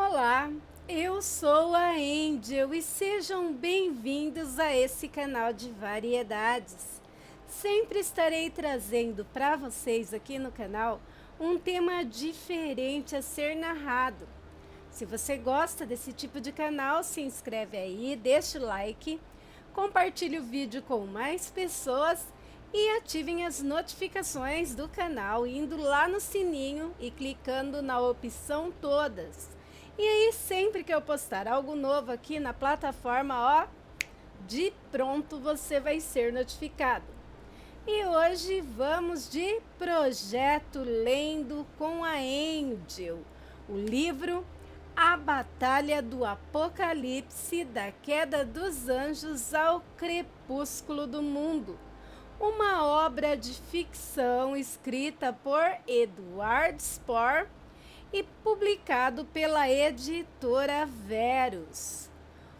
Olá, eu sou a Angel e sejam bem-vindos a esse canal de variedades. Sempre estarei trazendo para vocês aqui no canal um tema diferente a ser narrado. Se você gosta desse tipo de canal, se inscreve aí, deixa o like, compartilhe o vídeo com mais pessoas e ativem as notificações do canal indo lá no sininho e clicando na opção todas. E aí sempre que eu postar algo novo aqui na plataforma, ó, de pronto você vai ser notificado. E hoje vamos de Projeto Lendo com a Angel, o livro A Batalha do Apocalipse, da queda dos anjos ao crepúsculo do mundo. Uma obra de ficção escrita por Edward Spohr e publicado pela editora Verus.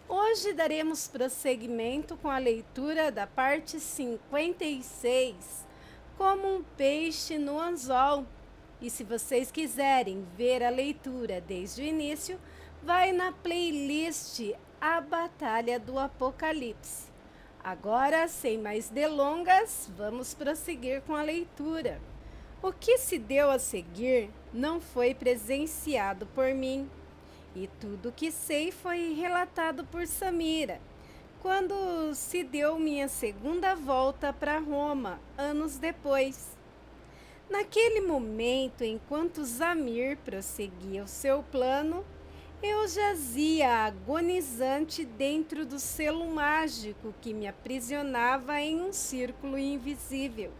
Hoje daremos prosseguimento com a leitura da parte 56, Como um Peixe no Anzol. E se vocês quiserem ver a leitura desde o início, vai na playlist A Batalha do Apocalipse. Agora, sem mais delongas, vamos prosseguir com a leitura. O que se deu a seguir não foi presenciado por mim, e tudo o que sei foi relatado por Samira, quando se deu minha segunda volta para Roma, anos depois. Naquele momento, enquanto Zamir prosseguia o seu plano, eu jazia agonizante dentro do selo mágico que me aprisionava em um círculo invisível.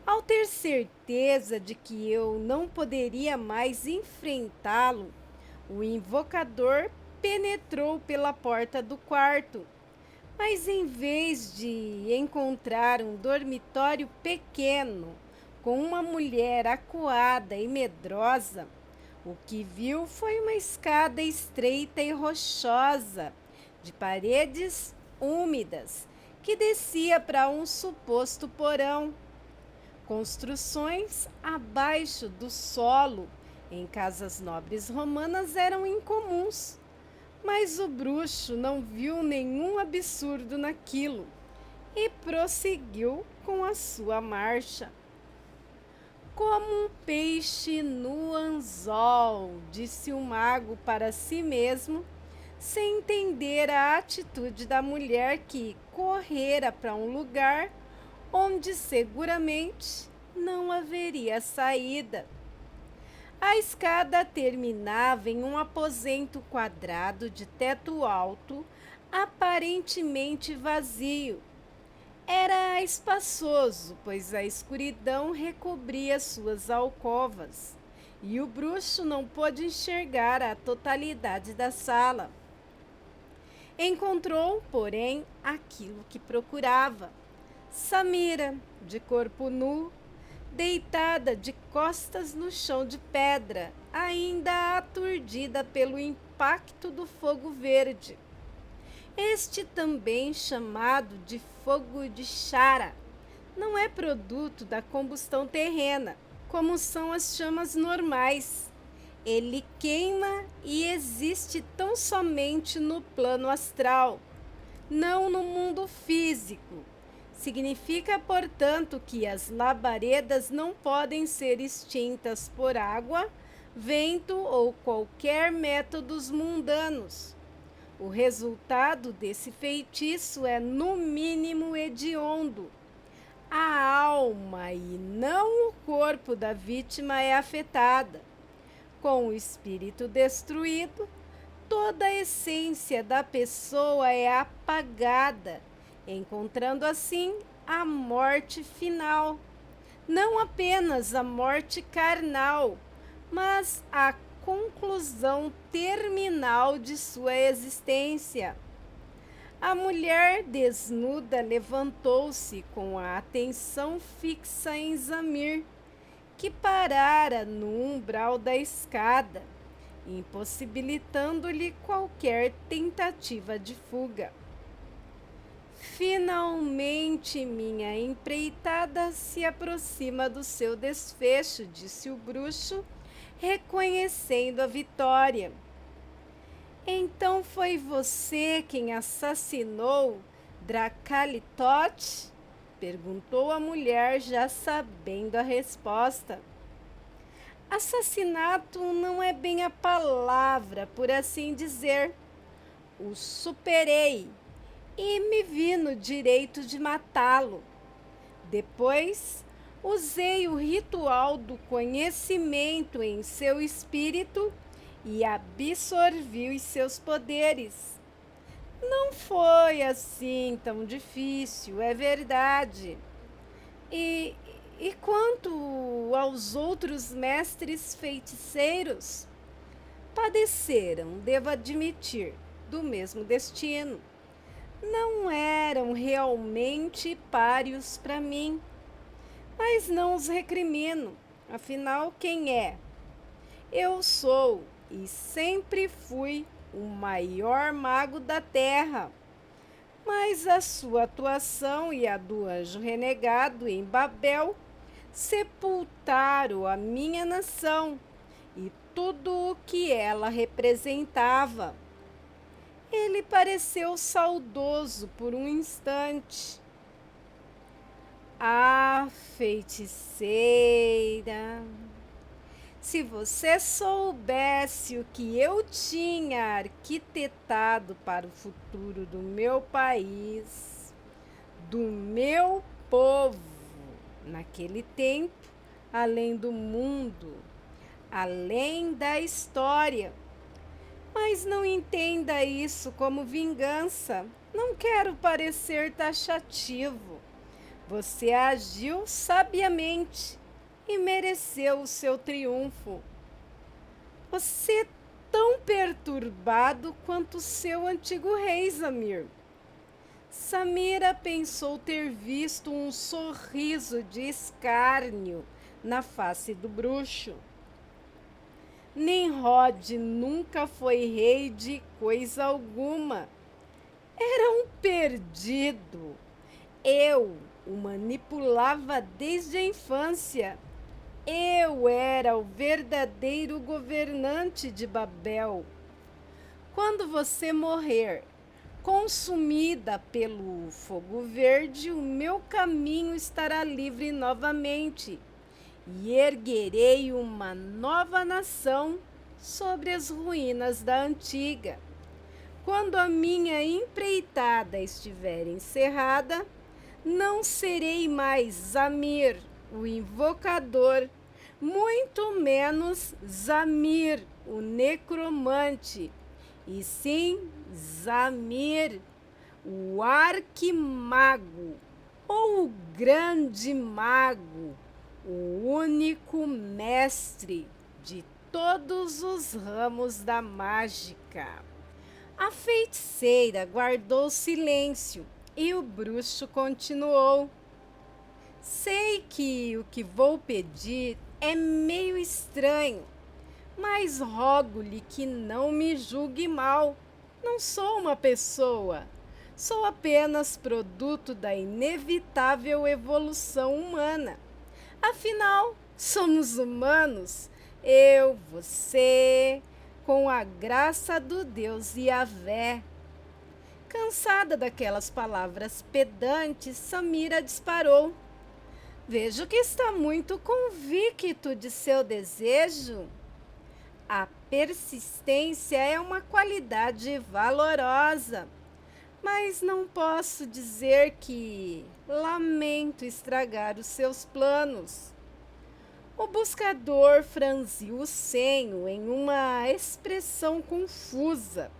Ao ter certeza de que eu não poderia mais enfrentá-lo, o invocador penetrou pela porta do quarto, mas em vez de encontrar um dormitório pequeno com uma mulher acuada e medrosa, o que viu foi uma escada estreita e rochosa, de paredes úmidas, que descia para um suposto porão. Construções abaixo do solo em casas nobres romanas eram incomuns, mas o bruxo não viu nenhum absurdo naquilo e prosseguiu com a sua marcha. Como um peixe no anzol, disse o mago para si mesmo, sem entender a atitude da mulher que correra para um lugar onde seguramente não haveria saída. A escada terminava em um aposento quadrado de teto alto, aparentemente vazio. Era espaçoso, pois a escuridão recobria suas alcovas, e o bruxo não pôde enxergar a totalidade da sala. Encontrou, porém, aquilo que procurava. Samira, de corpo nu, deitada de costas no chão de pedra, ainda aturdida pelo impacto do fogo verde. Este também chamado de fogo de Chara, não é produto da combustão terrena, como são as chamas normais. Ele queima e existe tão somente no plano astral, não no mundo físico. Significa, portanto, que as labaredas não podem ser extintas por água, vento ou qualquer métodos mundanos. O resultado desse feitiço é, no mínimo, hediondo. A alma e não o corpo da vítima é afetada. Com o espírito destruído, toda a essência da pessoa é apagada, encontrando assim a morte final. Não apenas a morte carnal, mas a conclusão terminal de sua existência. A mulher desnuda levantou-se com a atenção fixa em Zamir, que parara no umbral da escada, impossibilitando-lhe qualquer tentativa de fuga. Finalmente minha empreitada se aproxima do seu desfecho, disse o bruxo, reconhecendo a vitória. Então foi você quem assassinou Dracalitote? Perguntou a mulher, já sabendo a resposta. Assassinato não é bem a palavra, por assim dizer. O superei e me vi no direito de matá-lo. Depois, usei o ritual do conhecimento em seu espírito e absorvi os seus poderes. Não foi assim tão difícil, é verdade. E, e quanto aos outros mestres feiticeiros? Padeceram, devo admitir, do mesmo destino. Não eram realmente pários para mim, mas não os recrimino. Afinal, quem é? Eu sou e sempre fui o maior mago da Terra. Mas a sua atuação e a do anjo renegado em Babel sepultaram a minha nação e tudo o que ela representava. Ele pareceu saudoso por um instante. Ah, feiticeira! Se você soubesse o que eu tinha arquitetado para o futuro do meu país, do meu povo, naquele tempo, além do mundo, além da história. Mas não entenda isso como vingança. Não quero parecer taxativo. Você agiu sabiamente e mereceu o seu triunfo. Você é tão perturbado quanto seu antigo rei, Zamir. Samira pensou ter visto um sorriso de escárnio na face do bruxo. Nimrod nunca foi rei de coisa alguma. Era um perdido. Eu o manipulava desde a infância. Eu era o verdadeiro governante de Babel. Quando você morrer, consumida pelo fogo verde, o meu caminho estará livre novamente e erguerei uma nova nação sobre as ruínas da antiga. Quando a minha empreitada estiver encerrada, não serei mais Zamir, o invocador, muito menos Zamir, o necromante, e sim Zamir, o arquimago, ou o grande mago, o único mestre de todos os ramos da mágica. A feiticeira guardou silêncio e o bruxo continuou. Sei que o que vou pedir é meio estranho, mas rogo-lhe que não me julgue mal. Não sou uma pessoa, sou apenas produto da inevitável evolução humana. Afinal, somos humanos, eu, você, com a graça do Deus Yahvé. Cansada daquelas palavras pedantes, Samira disparou. Vejo que está muito convicto de seu desejo. A persistência é uma qualidade valorosa, mas não posso dizer que lamento estragar os seus planos. O buscador franziu o senho em uma expressão confusa.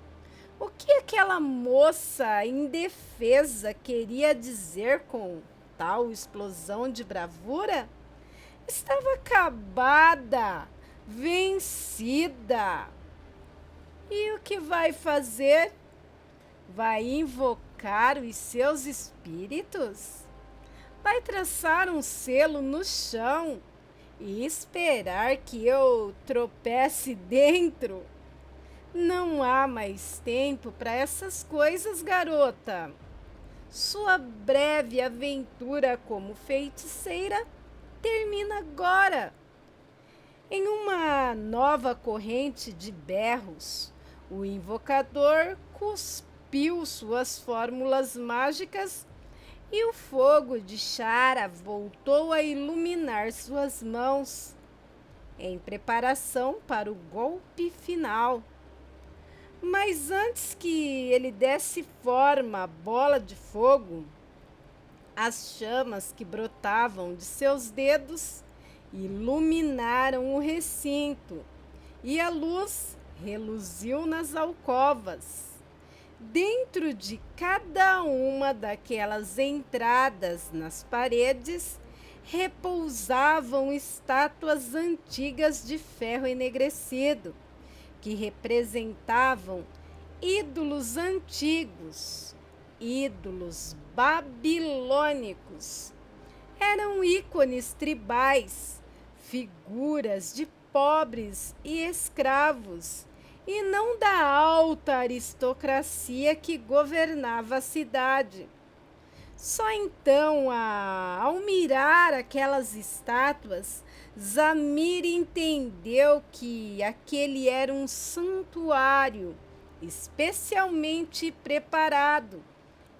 O que aquela moça indefesa queria dizer com tal explosão de bravura? Estava acabada, vencida. E o que vai fazer? Vai invocar os seus espíritos? Vai traçar um selo no chão e esperar que eu tropece dentro? Não há mais tempo para essas coisas, garota. Sua breve aventura como feiticeira termina agora. Em uma nova corrente de berros, O invocador cuspiu suas fórmulas mágicas e o fogo de Chara voltou a iluminar suas mãos, em preparação para o golpe final. Mas antes que ele desse forma à bola de fogo, as chamas que brotavam de seus dedos iluminaram o recinto e a luz reluziu nas alcovas. Dentro de cada uma daquelas entradas nas paredes repousavam estátuas antigas de ferro enegrecido, que representavam ídolos antigos, ídolos babilônicos. Eram ícones tribais, figuras de pobres e escravos, e não da alta aristocracia que governava a cidade. Só então, ao mirar aquelas estátuas, Zamir entendeu que aquele era um santuário especialmente preparado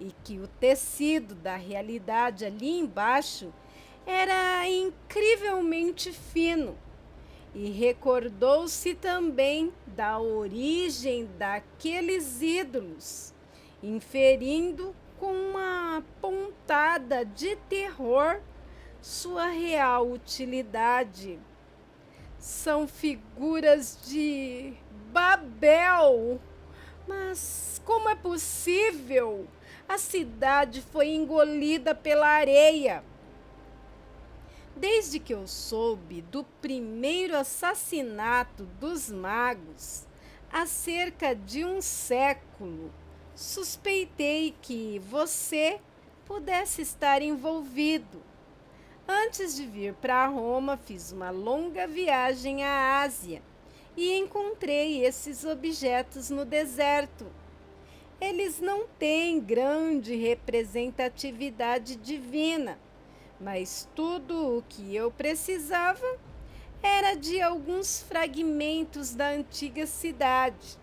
e que o tecido da realidade ali embaixo era incrivelmente fino. E recordou-se também da origem daqueles ídolos, inferindo com uma pontada de terror sua real utilidade. São figuras de Babel. Mas como é possível? A cidade foi engolida pela areia. Desde que eu soube do primeiro assassinato dos magos, há cerca de um século, suspeitei que você pudesse estar envolvido. Antes de vir para Roma, fiz uma longa viagem à Ásia e encontrei esses objetos no deserto. Eles não têm grande representatividade divina, mas tudo o que eu precisava era de alguns fragmentos da antiga cidade.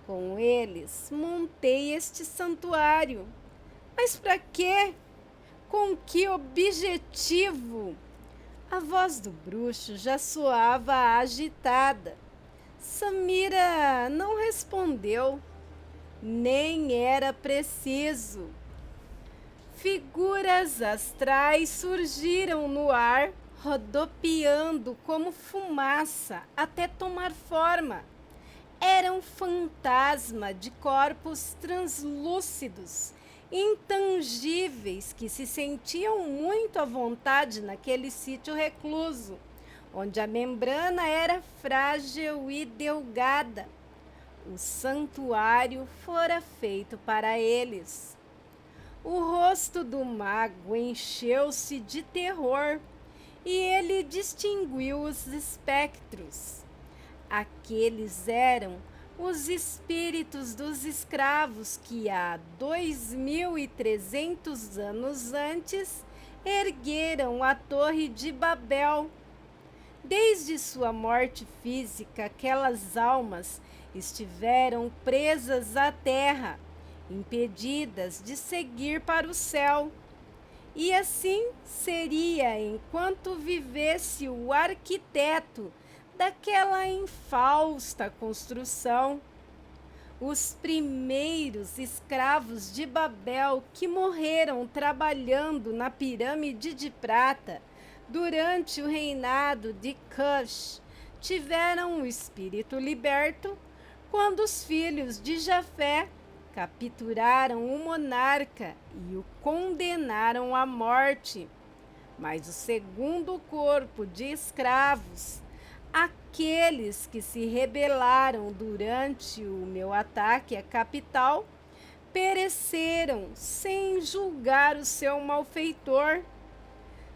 Com eles, montei este santuário. Mas para quê? Com que objetivo? A voz do bruxo já soava agitada. Samira não respondeu. Nem era preciso. Figuras astrais surgiram no ar, rodopiando como fumaça até tomar forma. Eram fantasmas de corpos translúcidos, intangíveis, que se sentiam muito à vontade naquele sítio recluso, onde a membrana era frágil e delgada. O santuário fora feito para eles. O rosto do mago encheu-se de terror e ele distinguiu os espectros. Aqueles eram os espíritos dos escravos que há 2300 anos antes ergueram a Torre de Babel. Desde sua morte física, aquelas almas estiveram presas à terra, impedidas de seguir para o céu. E assim seria enquanto vivesse o arquiteto daquela infausta construção. Os primeiros escravos de Babel que morreram trabalhando na pirâmide de prata durante o reinado de Cush tiveram o espírito liberto quando os filhos de Jafé capturaram o monarca e o condenaram à morte. Mas o segundo corpo de escravos, aqueles que se rebelaram durante o meu ataque à capital, pereceram sem julgar o seu malfeitor.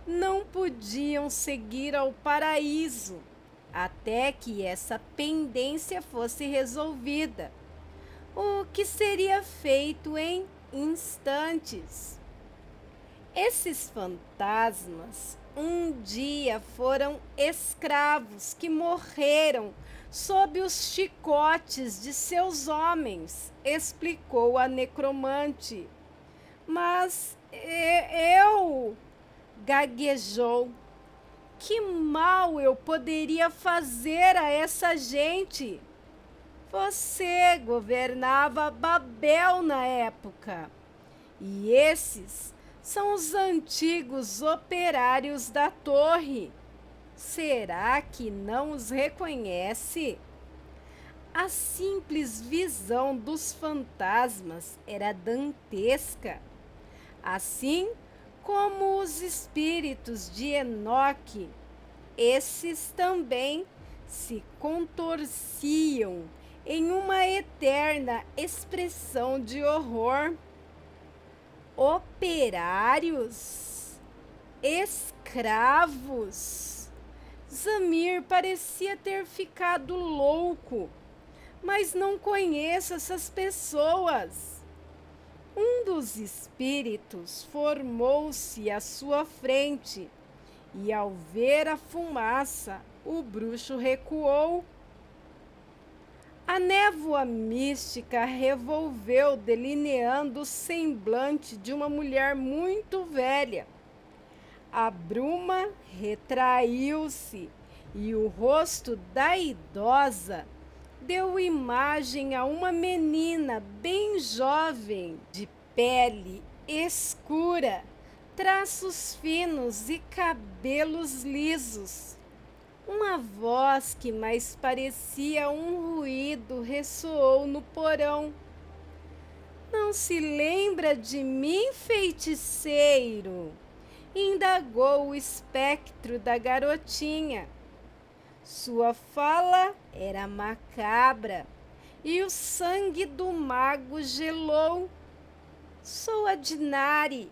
Não podiam seguir ao paraíso até que essa pendência fosse resolvida, o que seria feito em instantes. Esses fantasmas um dia foram escravos que morreram sob os chicotes de seus homens, explicou a necromante. Mas eu, gaguejou. Que mal eu poderia fazer a essa gente? Você governava Babel na época, e esses são os antigos operários da torre. Será que não os reconhece? A simples visão dos fantasmas era dantesca, assim como os espíritos de Enoque. Esses também se contorciam em uma eterna expressão de horror. Operários? Escravos? Zamir parecia ter ficado louco, mas não conheço essas pessoas. Um dos espíritos formou-se à sua frente e, ao ver a fumaça, o bruxo recuou. A névoa mística revolveu, delineando o semblante de uma mulher muito velha. A bruma retraiu-se e o rosto da idosa deu imagem a uma menina bem jovem, de pele escura, traços finos e cabelos lisos. Uma voz que mais parecia um ruído ressoou no porão. Não se lembra de mim, feiticeiro? Indagou o espectro da garotinha. Sua fala era macabra e o sangue do mago gelou. Sou a Dinari,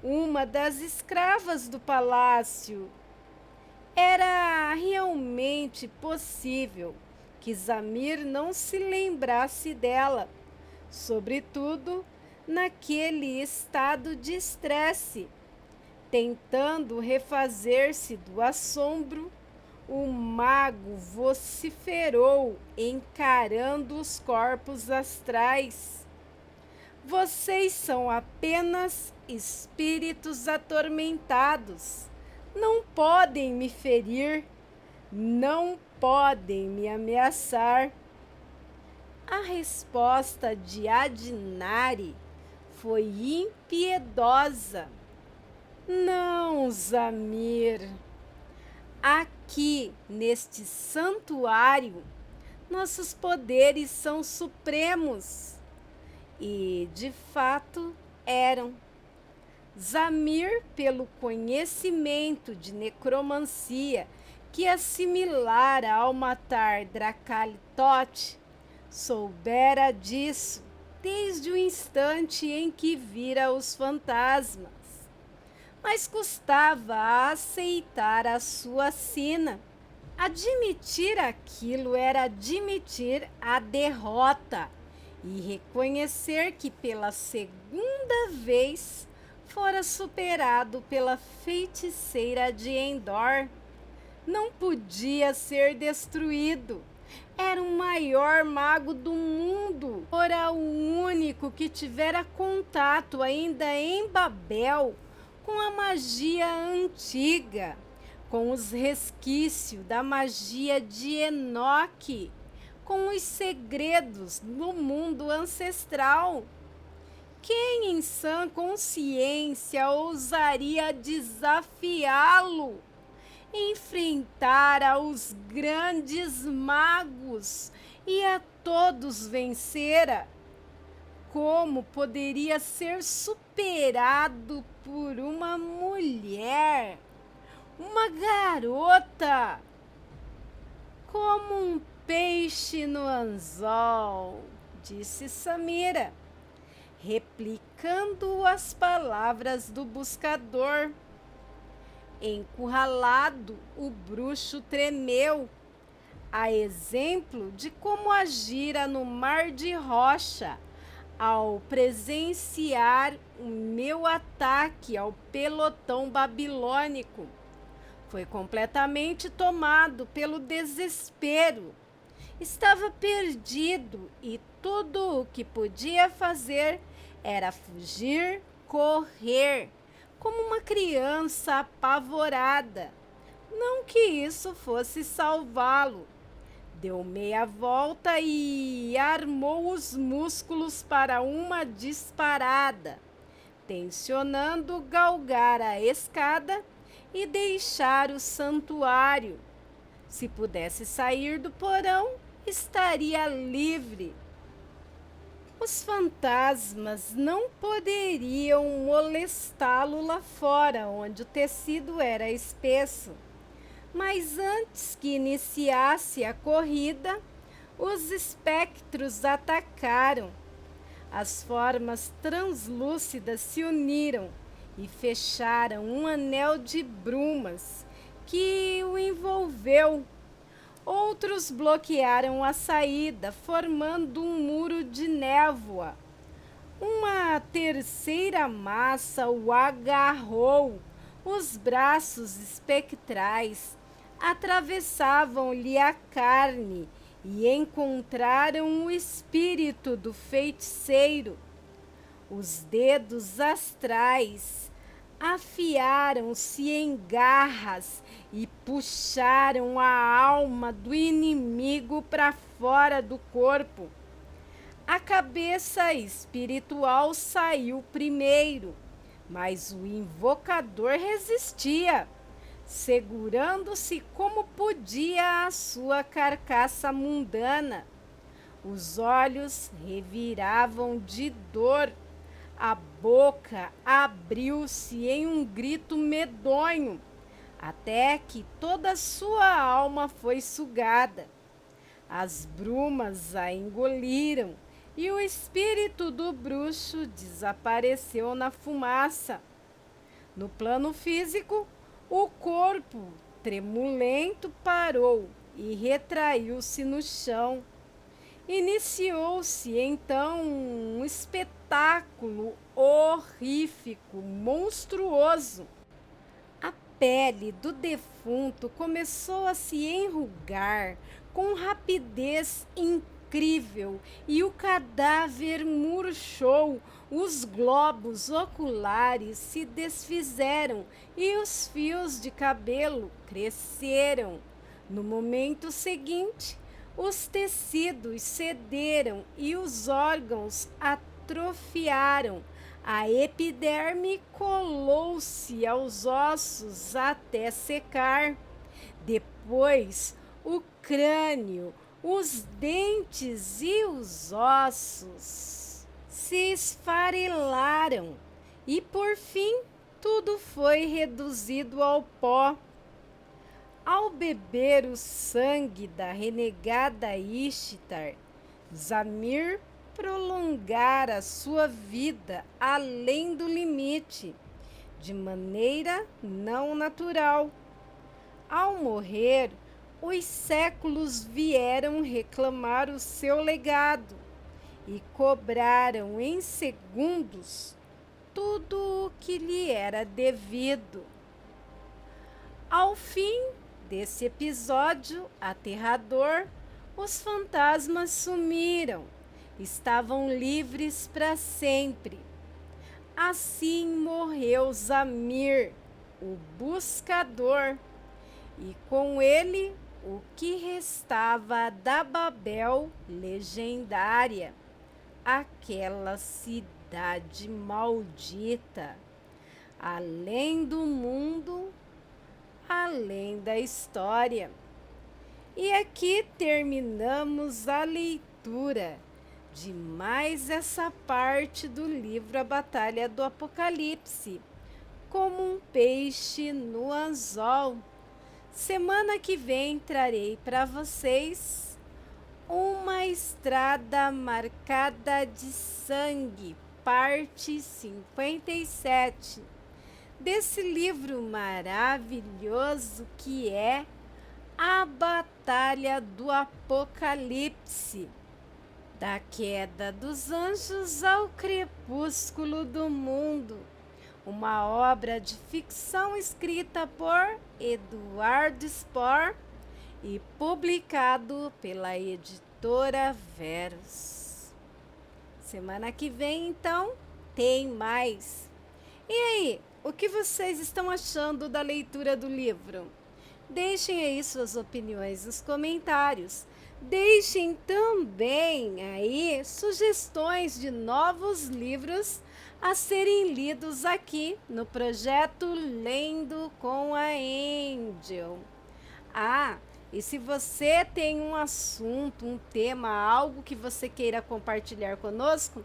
uma das escravas do palácio. Era realmente possível que Zamir não se lembrasse dela, sobretudo naquele estado de estresse. Tentando refazer-se do assombro, o mago vociferou, encarando os corpos astrais. Vocês são apenas espíritos atormentados. Não podem me ferir, não podem me ameaçar. A resposta de Adinari foi impiedosa. Não, Zamir. Aqui, neste santuário, nossos poderes são supremos. E, de fato, eram. Zamir, pelo conhecimento de necromancia que assimilara ao matar Dracalitote, soubera disso desde o instante em que vira os fantasmas. Mas custava aceitar a sua sina. Admitir aquilo era admitir a derrota e reconhecer que pela segunda vez fora superado pela feiticeira de Endor. Não podia ser destruído. Era o maior mago do mundo. Era o único que tivera contato ainda em Babel com a magia antiga, com os resquícios da magia de Enoque, com os segredos do mundo ancestral. Quem em sã consciência ousaria desafiá-lo? Enfrentar aos grandes magos e a todos vencera? Como poderia ser superado por uma mulher, uma garota? Como um peixe no anzol, disse Samira, replicando as palavras do buscador. Encurralado, o bruxo tremeu, a exemplo de como agira no mar de rocha ao presenciar o meu ataque ao pelotão babilônico. Foi completamente tomado pelo desespero Estava perdido e tudo o que podia fazer era fugir, correr, como uma criança apavorada. Não que isso fosse salvá-lo. Deu meia volta e armou os músculos para uma disparada, tencionando galgar a escada e deixar o santuário. Se pudesse sair do porão, estaria livre. Os fantasmas não poderiam molestá-lo lá fora, onde o tecido era espesso. Mas antes que iniciasse a corrida, os espectros atacaram. As formas translúcidas se uniram e fecharam um anel de brumas que o envolveu. Outros bloquearam a saída, formando um muro de névoa. Uma terceira massa o agarrou. Os braços espectrais atravessavam-lhe a carne e encontraram o espírito do feiticeiro. Os dedos astrais afiaram-se em garras e puxaram a alma do inimigo para fora do corpo. A cabeça espiritual saiu primeiro, mas o invocador resistia, segurando-se como podia a sua carcaça mundana. Os olhos reviravam de dor, a boca abriu-se em um grito medonho, até que toda a sua alma foi sugada. As brumas a engoliram e o espírito do bruxo desapareceu na fumaça. No plano físico, o corpo tremulento parou e retraiu-se no chão. Iniciou-se então um espetáculo horrífico, monstruoso. A pele do defunto começou a se enrugar com rapidez incrível e o cadáver murchou. Os globos oculares se desfizeram e os fios de cabelo cresceram. No momento seguinte, os tecidos cederam e os órgãos atrofiaram. A epiderme colou-se aos ossos até secar. Depois, o crânio, os dentes e os ossos se esfarelaram e, por fim, tudo foi reduzido ao pó. Ao beber o sangue da renegada Ishtar, Zamir prolongara sua vida além do limite, de maneira não natural. Ao morrer, os séculos vieram reclamar o seu legado e cobraram em segundos tudo o que lhe era devido. Ao fim desse episódio aterrador, os fantasmas sumiram, estavam livres para sempre. Assim morreu Zamir, o buscador, e com ele o que restava da Babel legendária, aquela cidade maldita, além do mundo, além da história. E aqui terminamos a leitura de mais essa parte do livro A Batalha do Apocalipse, como um peixe no anzol. Semana que vem trarei para vocês Uma Estrada Marcada de Sangue, parte 57, desse livro maravilhoso que é A Batalha do Apocalipse, da queda dos anjos ao crepúsculo do mundo, uma obra de ficção escrita por Edward Spohr e publicado pela editora Verus. Semana que vem, então, tem mais. E aí, o que vocês estão achando da leitura do livro? Deixem aí suas opiniões nos comentários. Deixem também aí sugestões de novos livros a serem lidos aqui no projeto Lendo com a Angel. Ah, e se você tem um assunto, um tema, algo que você queira compartilhar conosco,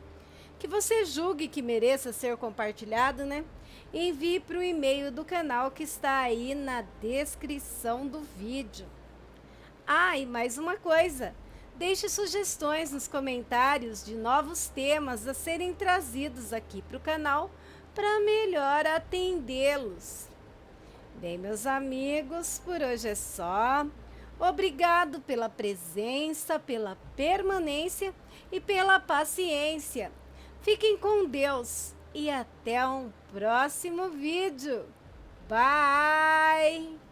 que você julgue que mereça ser compartilhado, né? Envie para o e-mail do canal que está aí na descrição do vídeo. Ah, e mais uma coisa, deixe sugestões nos comentários de novos temas a serem trazidos aqui para o canal para melhor atendê-los. Bem, meus amigos, por hoje é só. Obrigado pela presença, pela permanência e pela paciência. Fiquem com Deus e até um próximo vídeo. Bye!